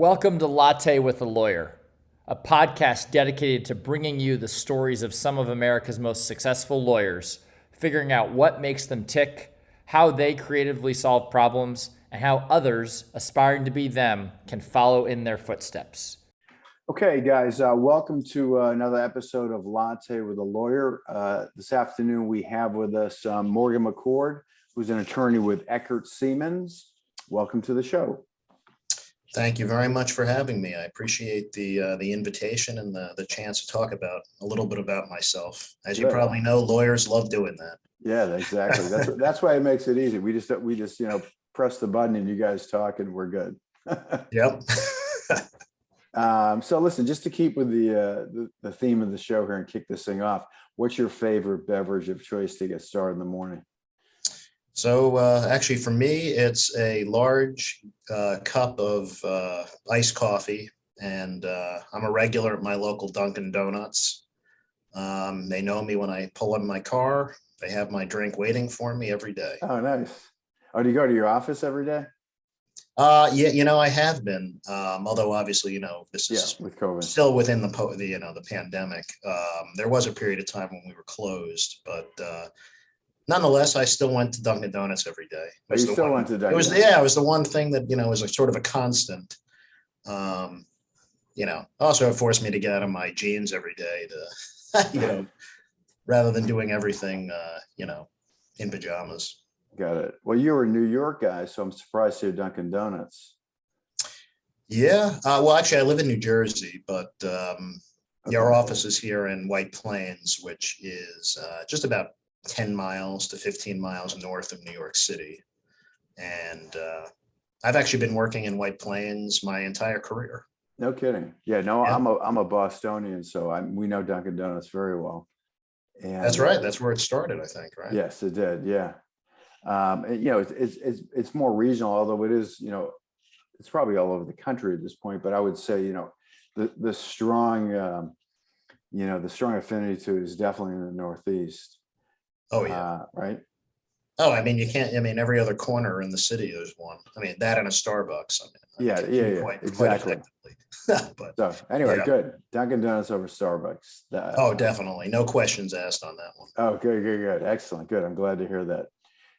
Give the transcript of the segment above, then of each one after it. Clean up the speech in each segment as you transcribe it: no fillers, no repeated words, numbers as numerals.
Welcome to Latte with a Lawyer, a podcast dedicated to bringing you the stories of some of America's most successful lawyers, figuring out what makes them tick, how they creatively solve problems, and how others aspiring to be them can follow in their footsteps. Okay, guys, welcome to another episode of Latte with a Lawyer. This afternoon, we have with us Morgan McCord, who's an attorney with Eckert Seamans. Welcome to the show. Thank you very much for having me. I appreciate the invitation and the chance to talk about a little bit about myself. As you probably know, lawyers love doing that. Yeah, exactly. That's why it makes it easy. We just press the button and you guys talk and we're good. Yep. So listen, just to keep with the theme of the show here and kick this thing off, what's your favorite beverage of choice to get started in the morning? So actually for me, it's a large cup of iced coffee, and I'm a regular at my local Dunkin' Donuts. They know me when I pull in my car. They have my drink waiting for me every day. Oh, nice. Oh, do you go to your office every day? Yeah, I have been. Although obviously, this is with COVID still within the pandemic. There was a period of time when we were closed, but nonetheless, I still went to Dunkin' Donuts every day. You still went to Dunkin'? It was the one thing that, was a sort of a constant. Also it forced me to get out of my jeans every day to, rather than doing everything, in pajamas. Got it. Well, you're a New York guy, so I'm surprised you're Dunkin' Donuts. Yeah. Well, actually, I live in New Jersey, but our office is here in White Plains, which is just about 10 miles to 15 miles north of New York City. And I've actually been working in White Plains my entire career. No kidding. Yeah, no, yeah. I'm a Bostonian, so we know Dunkin' Donuts very well. And that's right. That's where it started, I think, right? Yes, it did. Yeah. It's more regional, although it is, it's probably all over the country at this point, but I would say, the strong, the strong affinity to it is definitely in the Northeast. Oh, yeah. Right. Oh, every other corner in the city, there's one. That and a Starbucks. Exactly. But so anyway, yeah. Good. Dunkin' Donuts over Starbucks. Definitely. No questions asked on that one. Oh, good. Excellent. Good. I'm glad to hear that.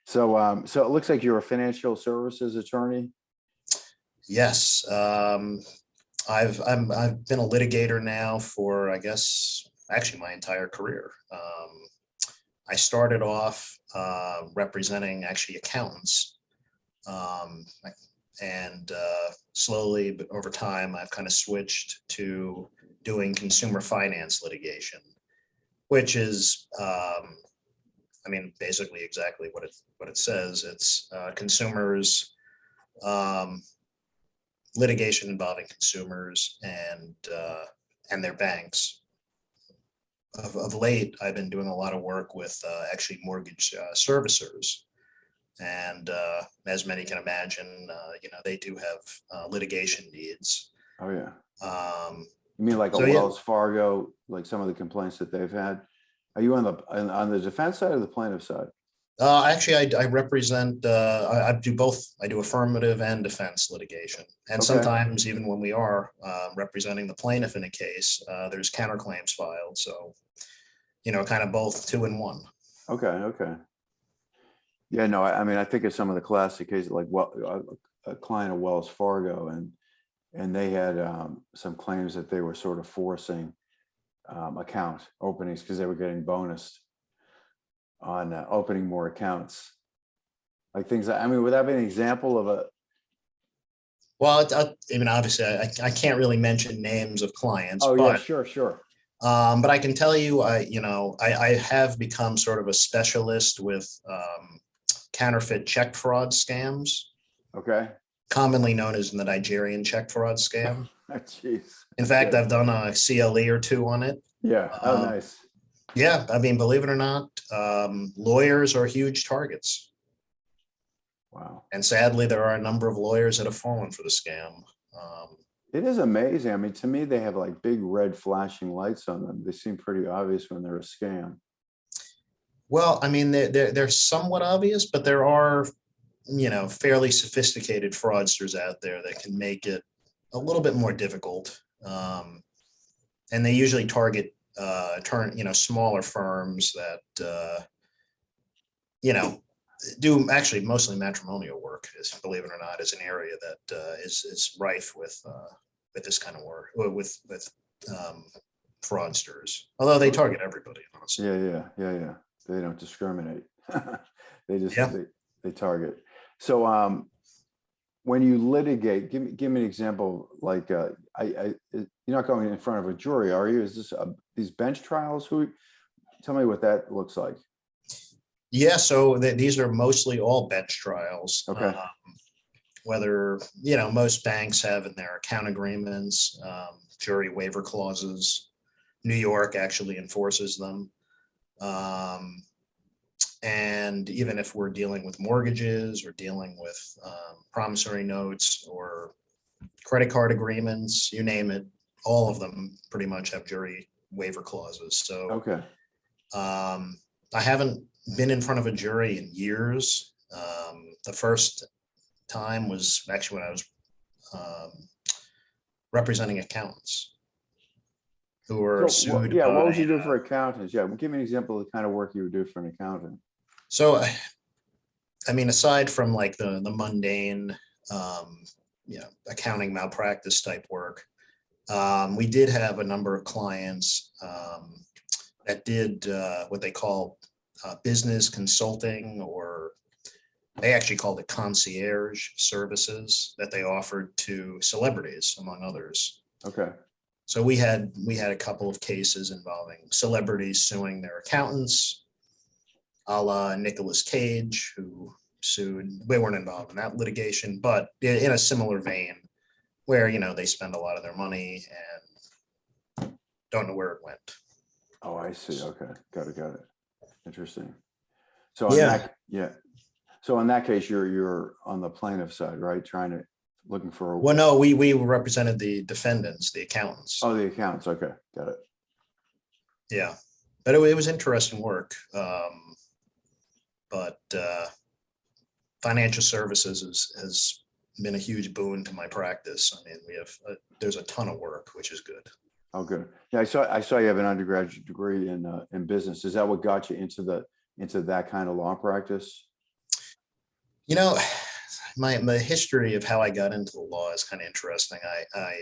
So, so it looks like you're a financial services attorney. Yes. I've been a litigator now for, I guess, actually my entire career. I started off representing actually accountants, and slowly, but over time, I've kind of switched to doing consumer finance litigation, which is, basically exactly what it says. It's consumers, litigation involving consumers and their banks. Of late, I've been doing a lot of work with actually mortgage servicers, and as many can imagine, they do have litigation needs. Oh yeah. You mean like Wells Fargo, like some of the complaints that they've had? Are you on the defense side or the plaintiff side? Actually, I represent. I do both. I do affirmative and defense litigation, and sometimes even when we are representing the plaintiff in a case, there's counterclaims filed. So, kind of both 2 in 1. Okay. Yeah, no, I think of some of the classic cases, like a client of Wells Fargo, and they had some claims that they were sort of forcing account openings because they were getting bonused on opening more accounts, like things. Would that be an example of a? Well, obviously, I can't really mention names of clients. Oh, yeah, sure. But I can tell you, I have become sort of a specialist with counterfeit check fraud scams. Okay. Commonly known as the Nigerian check fraud scam. Jeez. In fact, I've done a CLE or 2 on it. Yeah. Oh, nice. Yeah, believe it or not, lawyers are huge targets. Wow. And sadly, there are a number of lawyers that have fallen for the scam. It is amazing. To me, they have like big red flashing lights on them. They seem pretty obvious when they're a scam. Well, they're somewhat obvious, but there are, fairly sophisticated fraudsters out there that can make it a little bit more difficult. And they usually target smaller firms that do actually mostly matrimonial work, believe it or not, is an area that is rife with this kind of work, with fraudsters. Although they target everybody, honestly. Yeah. They don't discriminate. They just Yeah. they target. So when you litigate, give me an example. Like you're not going in front of a jury, are you? Is this these bench trials? Tell me what that looks like. Yeah, so these are mostly all bench trials. Okay. Whether, most banks have in their account agreements, jury waiver clauses. New York actually enforces them. And even if we're dealing with mortgages or dealing with promissory notes or credit card agreements, you name it, all of them pretty much have jury waiver clauses. So Okay. I haven't been in front of a jury in years. The first time was actually when I was representing accountants who were sued. Yeah, what would you do for accountants? Yeah, give me an example of the kind of work you would do for an accountant. So, I mean, aside from like the mundane, accounting malpractice type work, we did have a number of clients that did what they call business consulting, or they actually called it concierge services that they offered to celebrities, among others. Okay. So we had a couple of cases involving celebrities suing their accountants, a la Nicolas Cage, who sued. We weren't involved in that litigation, but in a similar vein, where they spend a lot of their money and don't know where it went. Oh, I see. Okay, got it. Interesting. So So in that case, you're on the plaintiff side, right? Looking for. Well, no, we represented the defendants, the accountants. Oh, the accountants. Okay, got it. Yeah, but it was interesting work. But financial services has been a huge boon to my practice. I mean, there's a ton of work, which is good. Oh, good. Yeah, I saw you have an undergraduate degree in business. Is that what got you into that kind of law practice? My history of how I got into the law is kind of interesting. I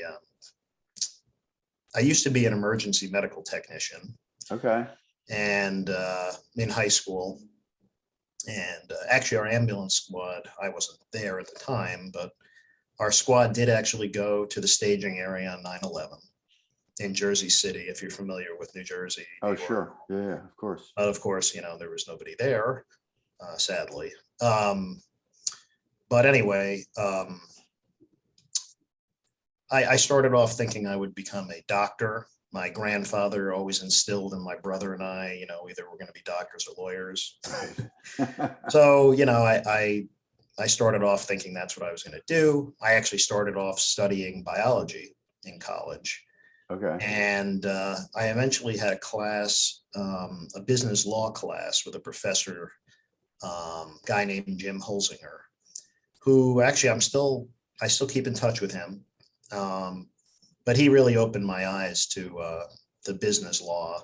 used to be an emergency medical technician. Okay. And in high school, and actually our ambulance squad, I wasn't there at the time, but our squad did actually go to the staging area on 9/11 in Jersey City, if you're familiar with New Jersey. Oh, sure. Yeah, of course. But of course, there was nobody there, sadly. But anyway, I started off thinking I would become a doctor. My grandfather always instilled in my brother and I, either we're going to be doctors or lawyers. So, I started off thinking that's what I was going to do. I actually started off studying biology in college. Okay. And I eventually had a class, a business law class with a professor, guy named Jim Holzinger, who actually I still keep in touch with him. But he really opened my eyes to the business law,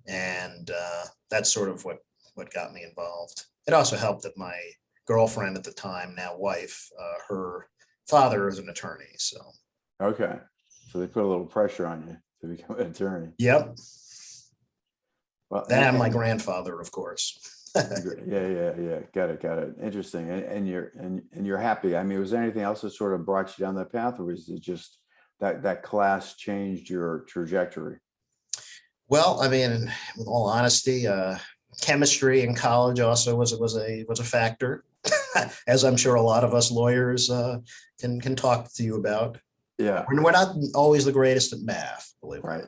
and that's sort of what got me involved. It also helped that my girlfriend at the time, now wife, her father is an attorney. So. Okay. So they put a little pressure on you to become an attorney. Yep. Well, and my grandfather, of course. Yeah. Got it. Interesting. And you're happy. I mean, was there anything else that sort of brought you down that path, or was it just that class changed your trajectory? Well, I mean, with all honesty, chemistry in college also was a factor, as I'm sure a lot of us lawyers can talk to you about. Yeah. We're not always the greatest at math, believe it. Right.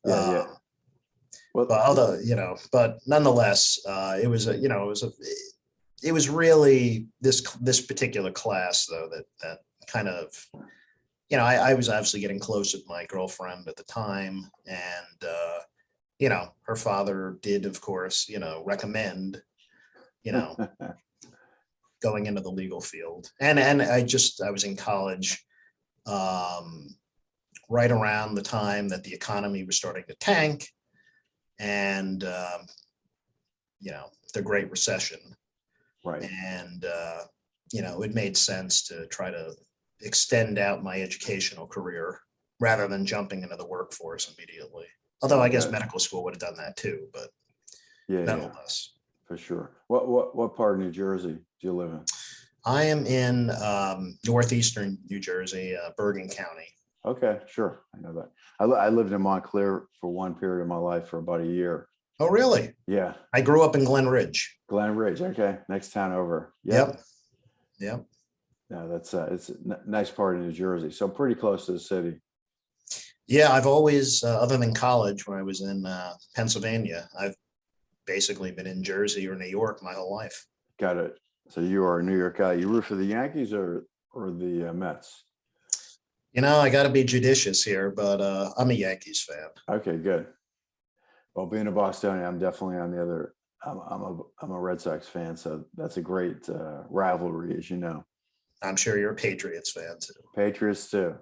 Yeah. Well, but nonetheless, it was really this particular class though that kind of, I was obviously getting close with my girlfriend at the time, and her father did, of course, recommend, going into the legal field, and I was in college. right around the time that the economy was starting to tank and, the Great Recession. Right. And, it made sense to try to extend out my educational career rather than jumping into the workforce immediately. Although I guess medical school would have done that too, but Yeah, nonetheless. for sure. What part of New Jersey do you live in? I am in northeastern New Jersey, Bergen County. Okay, sure. I know that. I lived in Montclair for one period of my life for about a year. Oh, really? Yeah. I grew up in Glen Ridge. Glen Ridge. Okay. Next town over. Yep. No, it's a nice part of New Jersey. So pretty close to the city. Yeah, I've always, other than college, when I was in Pennsylvania, I've basically been in Jersey or New York my whole life. Got it. So you are a New York guy. You root for the Yankees or the Mets? I got to be judicious here, but I'm a Yankees fan. Okay, good. Well, being a Bostonian, I'm definitely on the other. I'm a Red Sox fan, so that's a great rivalry, as you know. I'm sure you're a Patriots fan too. Patriots too.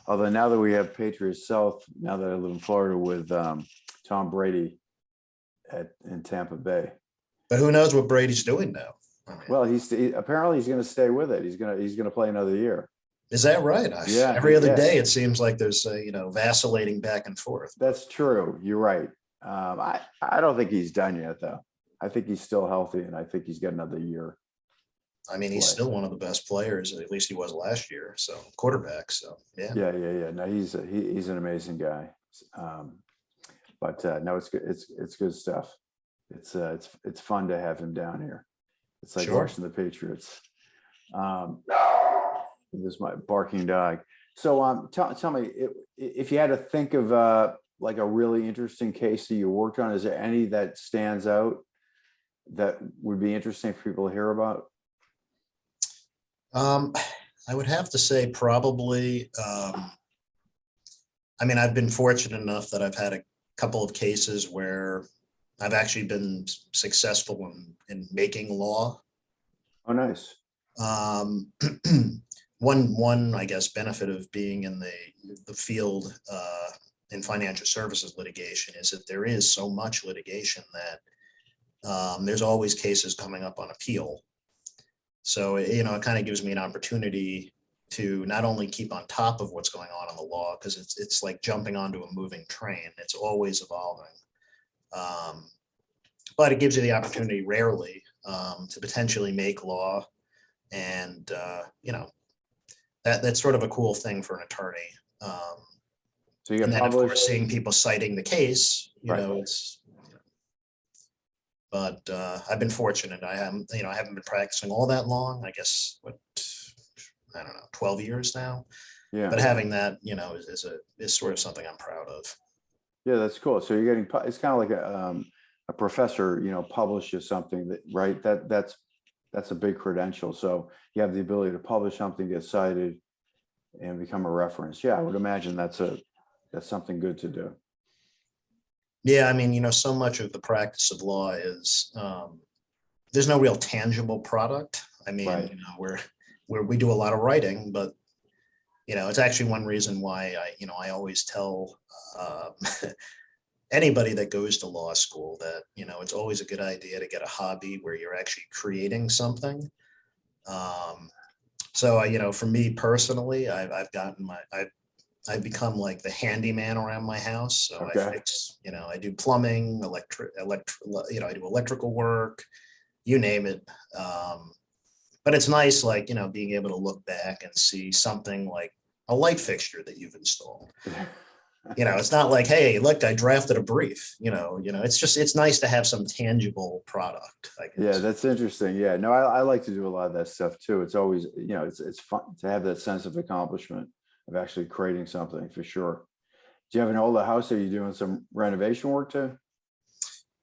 Although now that we have Patriots South, now that I live in Florida with Tom Brady in Tampa Bay. But who knows what Brady's doing now? Well, apparently he's going to stay with it. He's going to play another year. Is that right? Yeah. Every other day, it seems like there's vacillating back and forth. That's true. You're right. I don't think he's done yet, though. I think he's still healthy, and I think he's got another year. I mean, he's still one of the best players. At least he was last year. So quarterback. So yeah. Yeah. No, he's an amazing guy. But no, it's good. It's good stuff. It's fun to have him down here. It's like watching the Patriots. This is my barking dog. So tell me if you had to think of like a really interesting case that you worked on, is there any that stands out that would be interesting for people to hear about? I would have to say probably, I've been fortunate enough that I've had a couple of cases where I've actually been successful in making law. Oh, nice. One, I guess, benefit of being in the field in financial services litigation is that there is so much litigation that there's always cases coming up on appeal. So, it kind of gives me an opportunity to not only keep on top of what's going on in the law, because it's like jumping onto a moving train. It's always evolving. But it gives you the opportunity rarely to potentially make law. And, that's sort of a cool thing for an attorney. So you and get then, of course, seeing people citing the case, but I've been fortunate. I haven't been practicing all that long. I guess 12 years now. Yeah. But having that, is sort of something I'm proud of. Yeah, that's cool. So you're getting, it's kind of like a professor, publishes something that's a big credential. So you have the ability to publish something, get cited, and become a reference. Yeah, I would imagine that's something good to do. Yeah, so much of the practice of law is there's no real tangible product. Right. We do a lot of writing, but it's actually one reason why I always tell anybody that goes to law school that it's always a good idea to get a hobby where you're actually creating something. So for me personally, I've become like the handyman around my house. So Okay. I fix, I do plumbing, I do electrical work, you name it. But it's nice, being able to look back and see something like a light fixture that you've installed. It's not like, hey, look, I drafted a brief, it's nice to have some tangible product, I guess. Yeah, that's interesting. Yeah, no, I like to do a lot of that stuff too. It's always, it's fun to have that sense of accomplishment of actually creating something, for sure. Do you have an older house? Are you doing some renovation work too?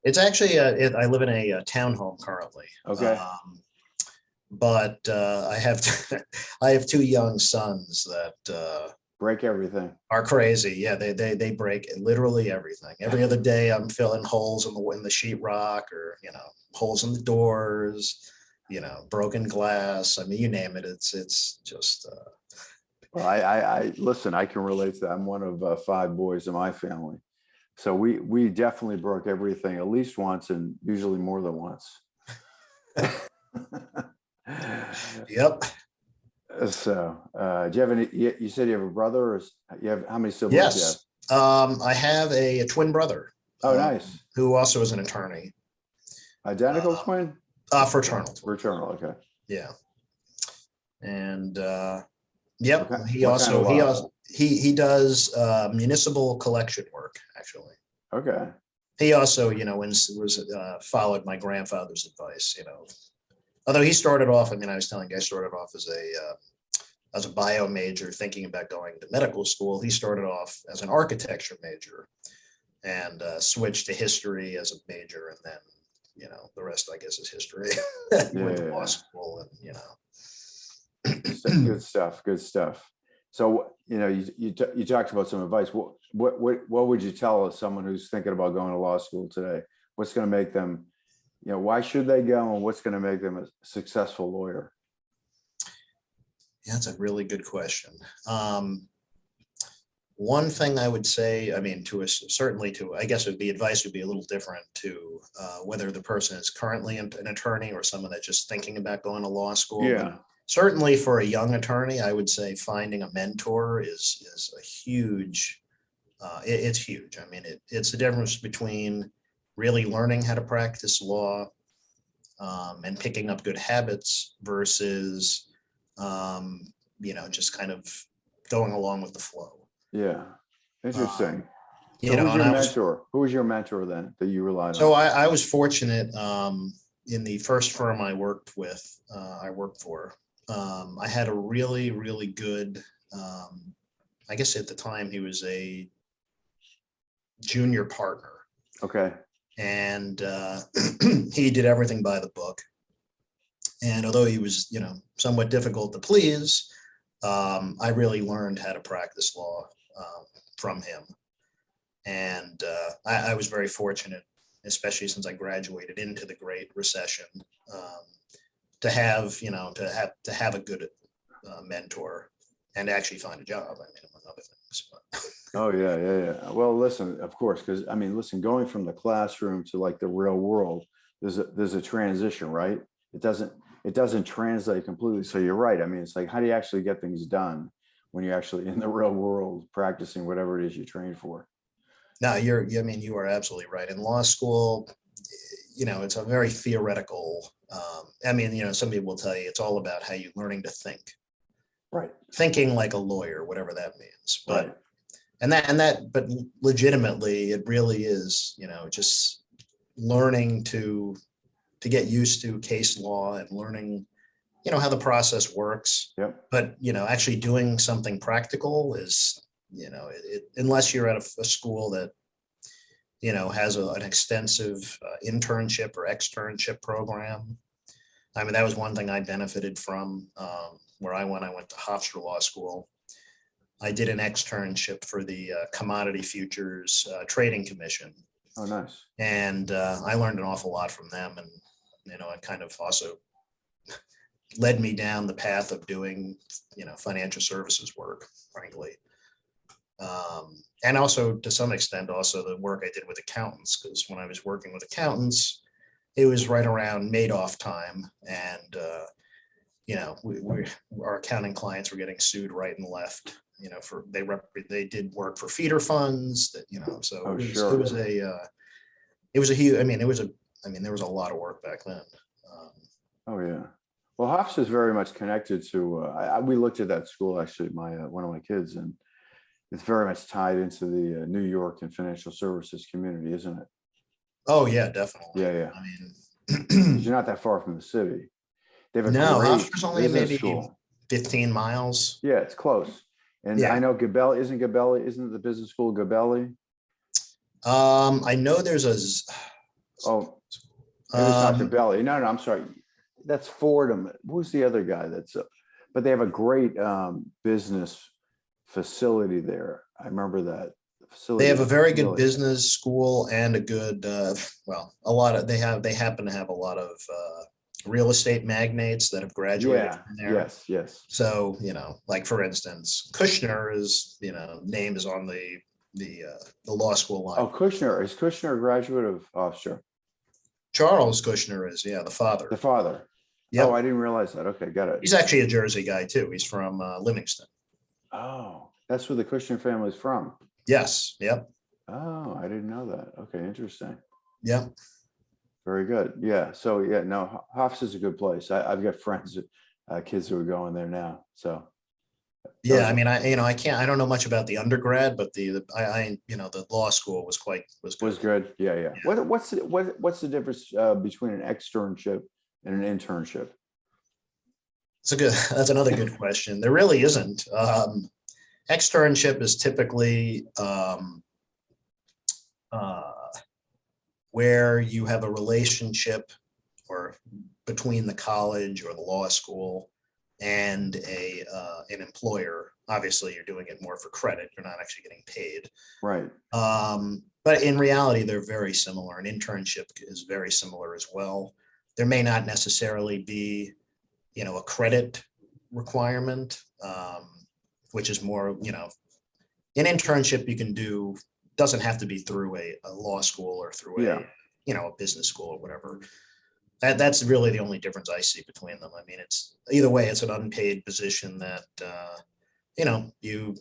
It's actually, I live in a townhome currently. Okay. But I have two young sons that break everything. Are crazy. Yeah, they break literally everything. Every other day, I'm filling holes in the sheetrock, or holes in the doors, broken glass. You name it. It's just Well, I listen, I can relate to that. I'm one of 5 boys in my family. So we definitely broke everything at least once and usually more than once. Yep. So, do you have any, you said you have a brother or you have, how many siblings do you have? Yes. I have a twin brother. Oh, nice. Who also is an attorney. Identical twin? Fraternal. Fraternal, okay. Yeah. And yep, Okay. he What kind also of he law? also he does municipal collection work, actually. Okay. He also, followed my grandfather's advice, Although he started off, I was telling you, I started off as a bio major thinking about going to medical school. He started off as an architecture major and switched to history as a major. And then, the rest, I guess, is history. He went to law school and, Good stuff. Good stuff. So, you talked about some advice. What would you tell someone who's thinking about going to law school today? What's going to make them, why should they go, and what's going to make them a successful lawyer? Yeah, that's a really good question. One thing I would say, I guess the advice would be a little different to whether the person is currently an attorney or someone that's just thinking about going to law school. Yeah. But certainly for a young attorney, I would say finding a mentor is a huge, it's huge. It's the difference between really learning how to practice law and picking up good habits versus, just kind of going along with the flow. Yeah. Interesting. Who was your mentor then that you relied on? So I was fortunate in the first firm I worked for. I had a really, really good, I guess at the time he was a junior partner. Okay. And he did everything by the book. And although he was, somewhat difficult to please, I really learned how to practice law from him. And I was very fortunate, especially since I graduated into the Great Recession, to have a good mentor and actually find a job. Among other things. But. Oh yeah. Well, listen, of course, because going from the classroom to like the real world, there's a transition, right? It doesn't translate completely. So you're right. It's like, how do you actually get things done when you're actually in the real world practicing whatever it is you trained for? No, you are absolutely right. In law school, it's a very theoretical. Some people will tell you it's all about how you're learning to think. Right. Thinking like a lawyer, whatever that means. But right. But legitimately, it really is, just learning to get used to case law and learning, how the process works. Yep. But, actually doing something practical is, unless you're at a school that, has an extensive internship or externship program. That was one thing I benefited from where I went to Hofstra Law School. I did an externship for the Commodity Futures Trading Commission. Oh, nice. And I learned an awful lot from them. And, it kind of also led me down the path of doing, financial services work, frankly. And also to some extent, also the work I did with accountants, because when I was working with accountants, it was right around Madoff time. And, our accounting clients were getting sued right and left, they did work for feeder funds that, so Oh, it sure. was a huge, there was a lot of work back then. Oh yeah. Well, Hofstra is very much connected to, we looked at that school, actually, one of my kids, and it's very much tied into the New York and financial services community, isn't it? Oh yeah, definitely. Yeah. 'Cause you're not that far from the city. They have a great Hofstra's only maybe school. 15 miles. Yeah, it's close. And Yeah. I know Gabelli, isn't the business school Gabelli? I know there's Oh, maybe it's not Gabelli. No, I'm sorry. That's Fordham. Who's the other guy but they have a great business facility there. I remember that facility. They have a very good business school and a good, they happen to have a lot of real estate magnates that have graduated Yeah. from there. Yes. Yes. So, like for instance, Kushner is, name is on the law school line. Oh, Kushner, is Kushner a graduate of Hofstra? Charles Kushner is, the father. The father. Yep. Oh, I didn't realize that. Okay, got it. He's actually a Jersey guy too. He's from Livingston. Oh, that's where the Kushner family's from. Yes. Yep. Oh, I didn't know that. Okay, interesting. Yep. Very good. Yeah. So yeah, no, Hofs is a good place. I've got friends, kids who are going there now. So Yeah, I mean, I don't know much about the undergrad, but the law school was was good. Yeah, yeah. What's the difference between an externship and an internship? That's another good question. There really isn't. Externship is typically where you have a relationship or between the college or the law school and an employer. Obviously, you're doing it more for credit. You're not actually getting paid. Right. But in reality, they're very similar. An internship is very similar as well. There may not necessarily be, a credit requirement, which is more, an internship you can do, doesn't have to be through a law school or through a business school or whatever. That's really the only difference I see between them. I mean, it's either way, it's an unpaid position that, you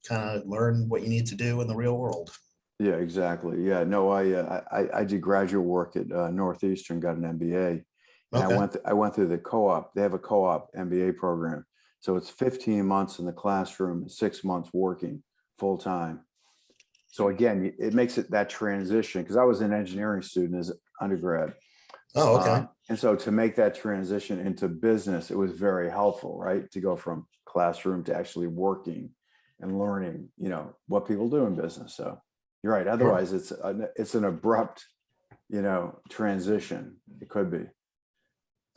kind of learn what you need to do in the real world. Yeah, exactly. Yeah, no, I did graduate work at Northeastern, got an MBA, and Okay. I went through the co-op. They have a co-op MBA program, so it's 15 months in the classroom, 6 months working full time. So again, it makes it that transition, because I was an engineering student as undergrad. Oh, okay. And so to make that transition into business, it was very helpful, right? To go from classroom to actually working and learning, what people do in business. So you're right. Otherwise, it's an abrupt, transition. It could be.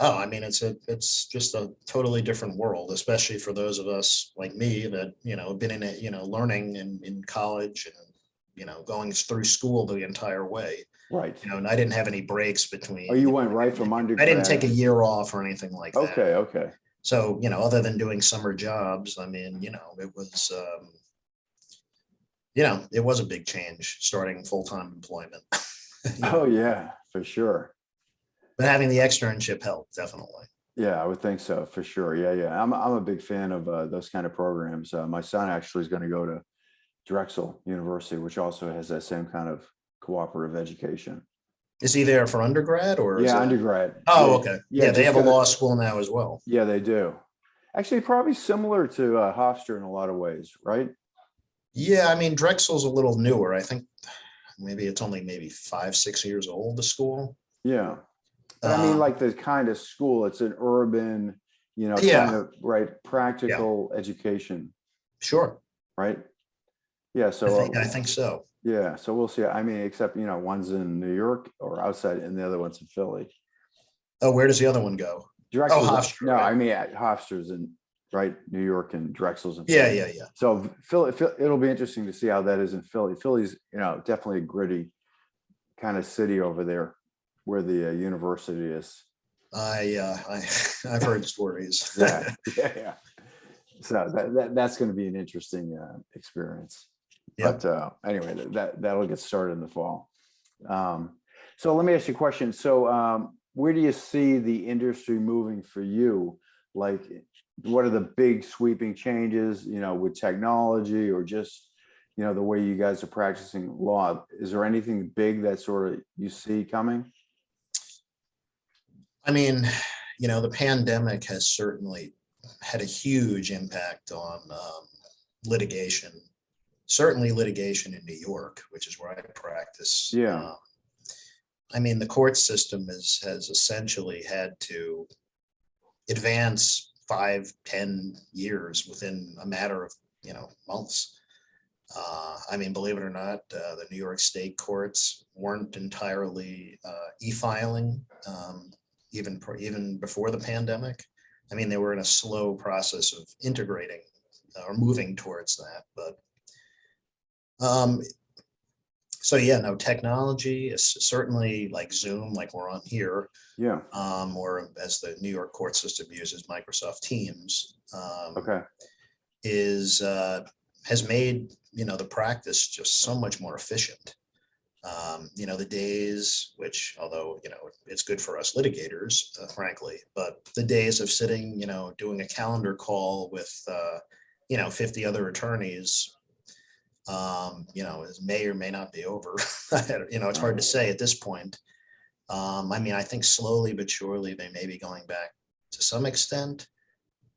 Oh, I mean, it's just a totally different world, especially for those of us like me that, have been in it, learning in college and, going through school the entire way. Right. And I didn't have any breaks between. Oh, you went right from undergrad. I didn't take a year off or anything like that. Okay. Okay. So, other than doing summer jobs, I mean, it was, it was a big change starting full-time employment. Oh yeah, for sure. But having the externship helped, definitely. Yeah, I would think so, for sure. Yeah, yeah. I'm a big fan of those kind of programs. My son actually is going to go to Drexel University, which also has that same kind of cooperative education. Is he there for undergrad or? Yeah, undergrad. Oh, okay. Yeah, Yeah, they have just a law school now as well. Yeah, they do. Actually, probably similar to Hofstra in a lot of ways, right? Yeah, I mean, Drexel's a little newer. I think it's only 5-6 years old, the school. Yeah. But I mean, like the kind of school, it's an urban, kind of, right, practical education. Sure. Right. Yeah. So I think so. Yeah. So we'll see. I mean, except, one's in New York or outside and the other one's in Philly. Oh, where does the other one go? Drexel's, Hofstra. No, right? I mean, Hofstra's in, right, New York, and Drexel's in Philly. Philly. Yeah. So Philly, it'll be interesting to see how that is in Philly. Philly's, definitely a gritty kind of city over there where the university is. I've heard stories. Yeah. So that's going to be an interesting experience. Yep. But anyway, that'll get started in the fall. So let me ask you a question. So where do you see the industry moving for you? Like, what are the big sweeping changes, with technology or just, the way you guys are practicing law? Is there anything big that sort of you see coming? I mean, the pandemic has certainly had a huge impact on litigation. Certainly litigation in New York, which is where I practice. Yeah. I mean, the court system has essentially had to advance 5-10 years within a matter of, months. I mean, believe it or not, the New York state courts weren't entirely e-filing even before the pandemic. I mean, they were in a slow process of integrating or moving towards that, but So yeah, no, technology is certainly like Zoom, like we're on here, Yeah. or as the New York court system uses, Microsoft Teams, Okay. is has made, the practice just so much more efficient. The days, which although, it's good for us litigators, frankly, but the days of sitting, doing a calendar call with, 50 other attorneys, may or may not be over. It's hard to say at this point. I think slowly but surely they may be going back to some extent,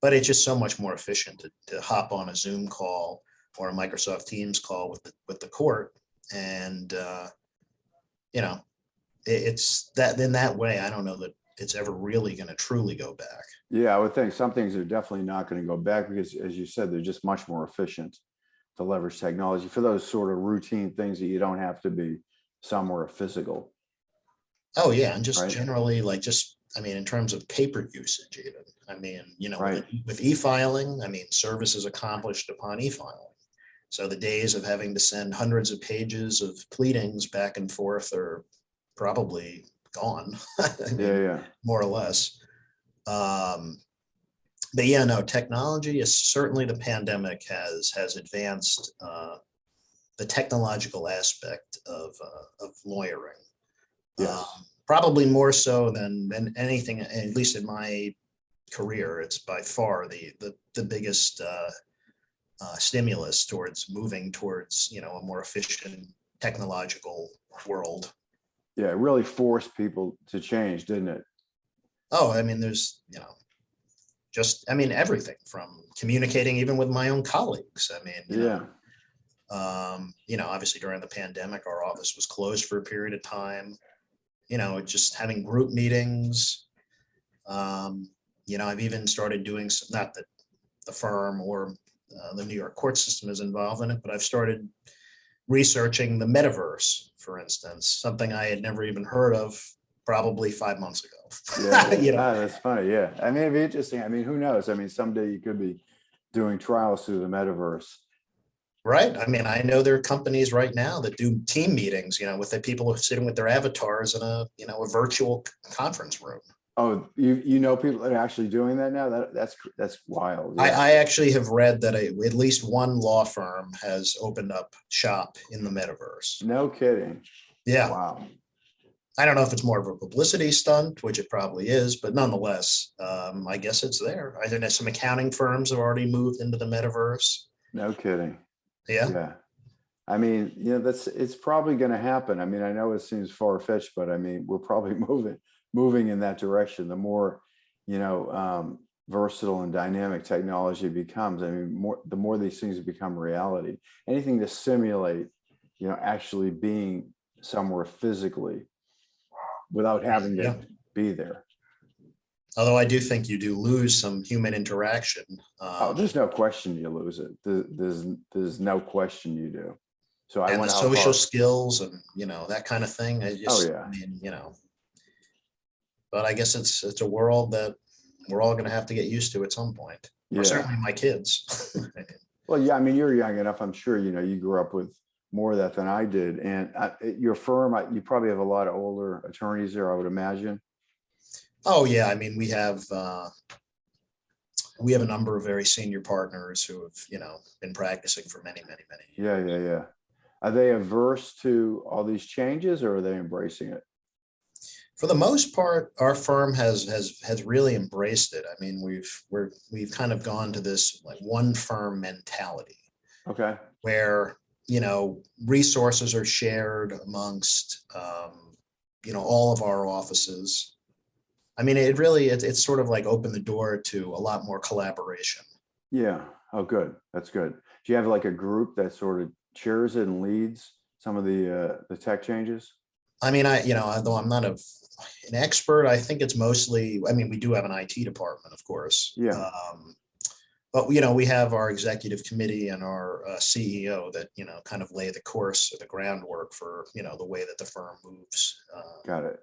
but it's just so much more efficient to hop on a Zoom call or a Microsoft Teams call with the court. And, it's that in that way, I don't know that it's ever really going to truly go back. Yeah, I would think some things are definitely not going to go back because, as you said, they're just much more efficient to leverage technology for those sort of routine things that you don't have to be somewhere physical. Oh yeah, and just Right. generally, in terms of paper usage, even, Right. with e-filing, service is accomplished upon e-filing. So the days of having to send hundreds of pages of pleadings back and forth are probably gone. Yeah. More or less. But yeah, no, technology is certainly, the pandemic has advanced the technological aspect of lawyering. Yes. Probably more so than anything, at least in my career. It's by far the biggest stimulus towards moving towards, a more efficient technological world. Yeah, it really forced people to change, didn't it? Oh, there's, everything from communicating even with my own colleagues. Yeah. Obviously during the pandemic, our office was closed for a period of time, just having group meetings. I've even started doing some, not that the firm or the New York court system is involved in it, but I've started researching the metaverse, for instance, something I had never even heard of probably 5 months ago. Yeah. That's funny. Yeah. It'd be interesting. Who knows? Someday you could be doing trials through the metaverse. Right. I know there are companies right now that do team meetings, with the people sitting with their avatars in a virtual conference room. Oh, you know people that are actually doing that now? That's wild. Yeah. I actually have read that at least one law firm has opened up shop in the metaverse. No kidding. Yeah. Wow. I don't know if it's more of a publicity stunt, which it probably is, but nonetheless, I guess it's there. I think some accounting firms have already moved into the metaverse. No kidding. Yeah. Yeah. It's probably going to happen. I know it seems far-fetched, but we're probably moving in that direction. The more, versatile and dynamic technology becomes, the more these things become reality. Anything to simulate, actually being somewhere physically without having to be there. Although I do think you do lose some human interaction. There's no question you lose it. There's no question you do. So and the social skills and, that kind of thing. But I guess it's a world that we're all going to have to get used to at some point. Yeah. Or certainly my kids. Well, yeah, you're young enough. I'm sure, you grew up with more of that than I did. And your firm, you probably have a lot of older attorneys there, I would imagine. Oh yeah. We have a number of very senior partners who have, been practicing for many, many, many years. Yeah. Are they averse to all these changes or are they embracing it? For the most part, our firm has really embraced it. We've kind of gone to this like one firm mentality. Okay. Where, resources are shared amongst, all of our offices. It's sort of like opened the door to a lot more collaboration. Yeah. Oh, good. That's good. Do you have like a group that sort of chairs it and leads some of the tech changes? Although I'm not an expert, I think it's mostly, we do have an IT department, of course. Yeah. But, we have our executive committee and our CEO that, kind of lay the course or the groundwork for, the way that the firm moves. Got it.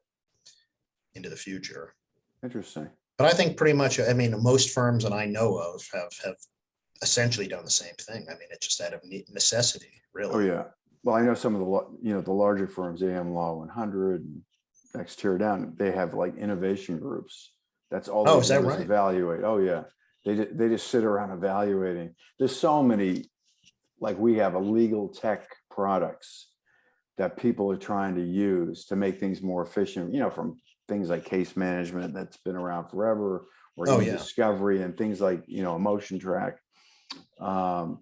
Into the future. Interesting. But I think pretty much, most firms that I know of have essentially done the same thing. It's just out of necessity, really. Oh, yeah. Well, I know some of the larger firms, AM Law 100, and next tier down, they have like innovation groups. That's all Oh, they is that do is right? evaluate. Oh yeah, they just sit around evaluating. There's so many, like we have a legal tech products that people are trying to use to make things more efficient. From things like case management that's been around forever, or Oh, yeah. e-discovery, and things like EmotionTrac.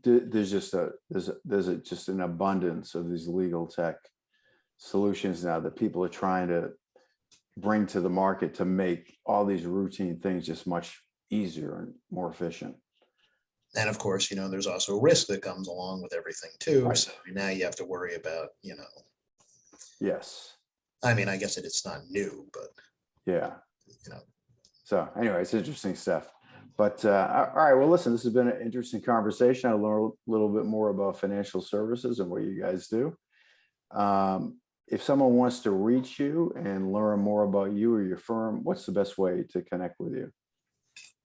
There's just just an abundance of these legal tech solutions now that people are trying to bring to the market to make all these routine things just much easier and more efficient. And of course, there's also risk that comes along with everything too. Right. So now you have to worry about, Yes. I mean, I guess it's not new, but Yeah. you know, So anyway, it's interesting stuff. But all right, well, listen, this has been an interesting conversation. I learned a little bit more about financial services and what you guys do. If someone wants to reach you and learn more about you or your firm, what's the best way to connect with you?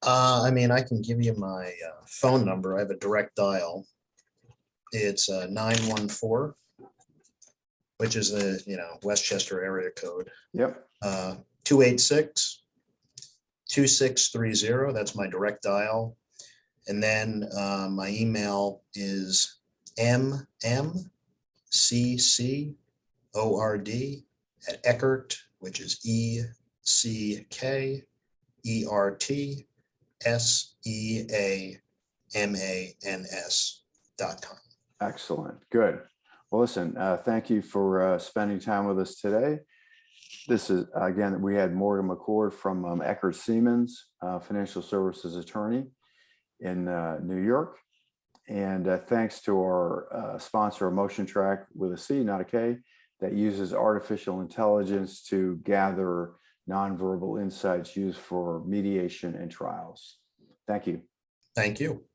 I mean, I can give you my phone number. I have a direct dial. It's 914, which is the Westchester area code. Yep. 286-2630. That's my direct dial. And then my email is mmccord@Eckert, which is ECKERTSEAMANS.com. Excellent. Good. Well, listen, thank you for spending time with us today. This is, again, we had Morgan McCord from Eckert Seamans, financial services attorney in New York. And thanks to our sponsor, EmotionTrac with a C, not a K, that uses artificial intelligence to gather nonverbal insights used for mediation and trials. Thank you. Thank you.